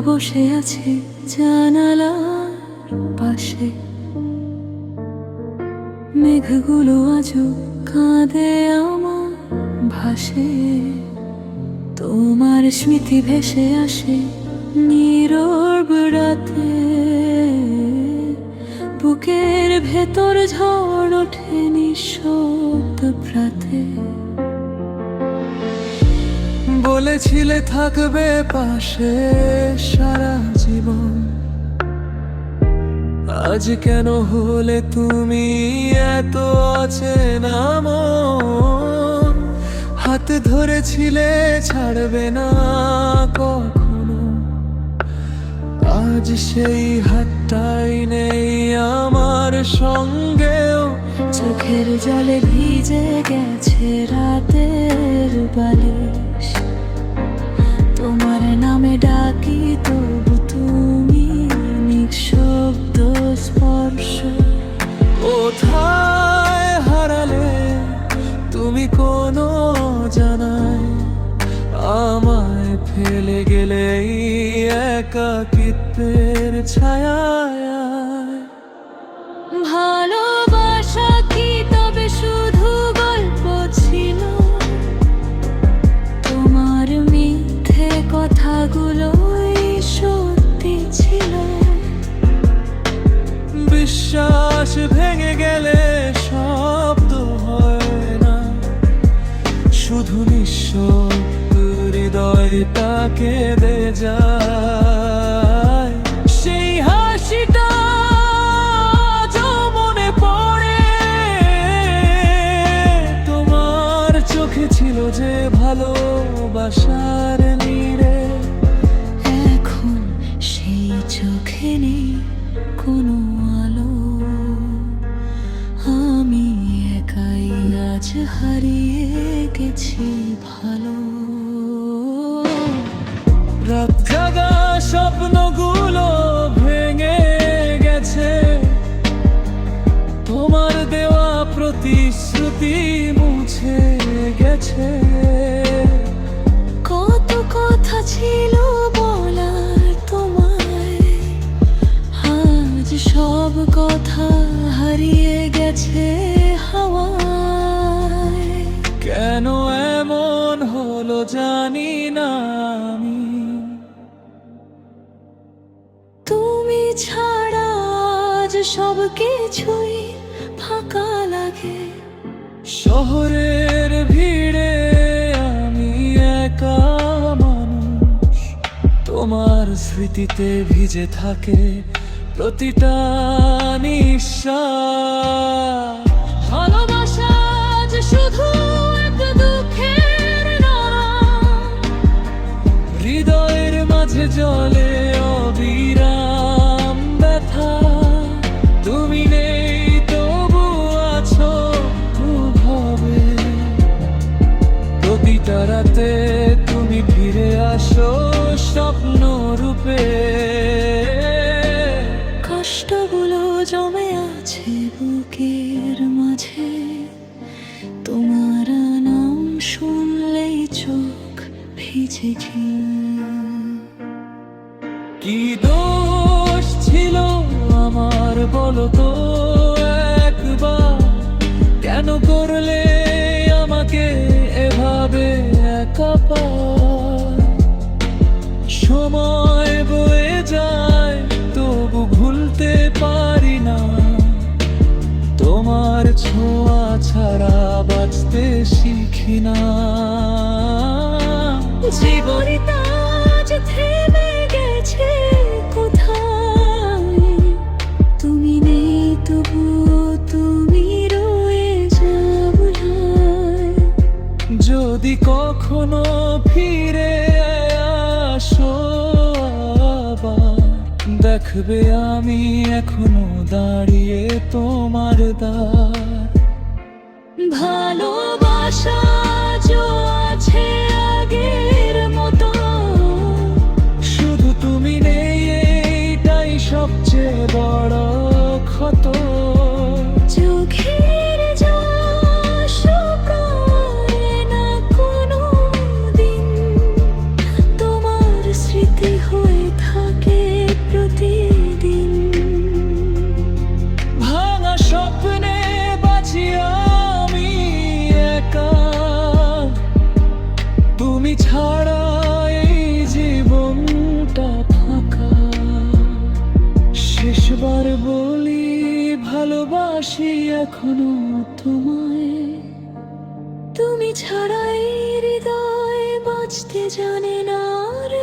বসে আছি জানালার পাশে, মেঘগুলো আজও কাঁদে আমার ভাসে। তোমার স্মৃতি ভেসে আসে নীরব রাতে, বুকের ভেতর ঝড় ওঠে নিঃশব্দ প্রাতে। বলেছিলে থাকবে পাশে সারা জীবন, আজ কেন হলে তুমি এত অচেনা মন? হাত ধরেছিলে ছাড়বে না কখনো, আজ সেই হাতটাই নেই আমার সঙ্গেও। চোখের জলে ভিজে গেছে রাতের বালিশ, তোমার নামে ডাকি তবু তুমি নিঃশব্দ স্পর্শ। কোথায় হারালে তুমি কোনো জানাই, আমায় ফেলে গেলে এই একাকিত্বের ছায়ায়। ভালোবাসা কি তবে শুধু গল্প ছিল? তোমার মিথ্যে কথাগুলোই সত্যি ছিল। বিশ্বাস ভেঙে গেলে শব্দ হয় না, শুধু নিঃশব্দ হৃদয়টা কেঁদে যায়। সেই হাসিটা আজও মনে পড়ে, তোমার চোখে ছিল যে ভালোবাসার নীড়ে। এখন সেই চোখে নেই কোনো আলো, আমি একাই আজ হারিয়ে গেছি ভালো। রাত জাগা স্বপ্নগুলো ভেঙে গেছে, তোমার দেওয়া প্রতিশ্রুতি মুছে গেছে। কত কথা ছিল বলার তোমায়, আজ সব কথা হারিয়ে গেছে হাওয়ায়। কেন এমন হলো জানি না আমি, তুমি ছাড়া আজ সব কিছুই ফাঁকা লাগে। শহরের ভিড়ে আমি একা মানুষ, তোমার স্মৃতিতে ভিজে থাকে প্রতিটা নিঃশ্বাস। ভালোবাসা আজ শুধু এক দুঃখের নাম, হৃদয়ের মাঝে জলে অবিরাম ব্যথা। তুমি নেই তবু আছো ভবে, প্রতিটা রাতে তুমি ফিরে আসো স্বপ্ন রূপে। কষ্টগুলো জমে আছে বুকের মাঝে, তোমার নাম শুনলেই চোখ ভিজে কি দোষ ছিল আমার বলো তো একবার? কেন করলে আমাকে এভাবে একা পার? সময় বয়ে যায় তবু ভুলতে পারি না, তোমার ছোঁয়া ছাড়া বাঁচতে শিখি না। জীবনটা আজ থেমে গেছে কোথায়, তুমি নেই তবু তুমি রয়ে যাও বোধহয়। যদি কখনো ফিরে আসো আবার, দেখবে আমি এখনো দাঁড়িয়ে তোমার দ্বার। ভালোবাসা আজও আছে আগের মতো, শুধু তুমি নেই এইটাই সবচেয়ে বড় ক্ষত। চোখের জল শুকায় না কোনো দিন, তোমার স্মৃতি হয়ে থাকে। আর বলি ভালোবাসি এখনো তোমায়। তুমি ছাড়াই হৃদয় বাঁচতে জানে না আর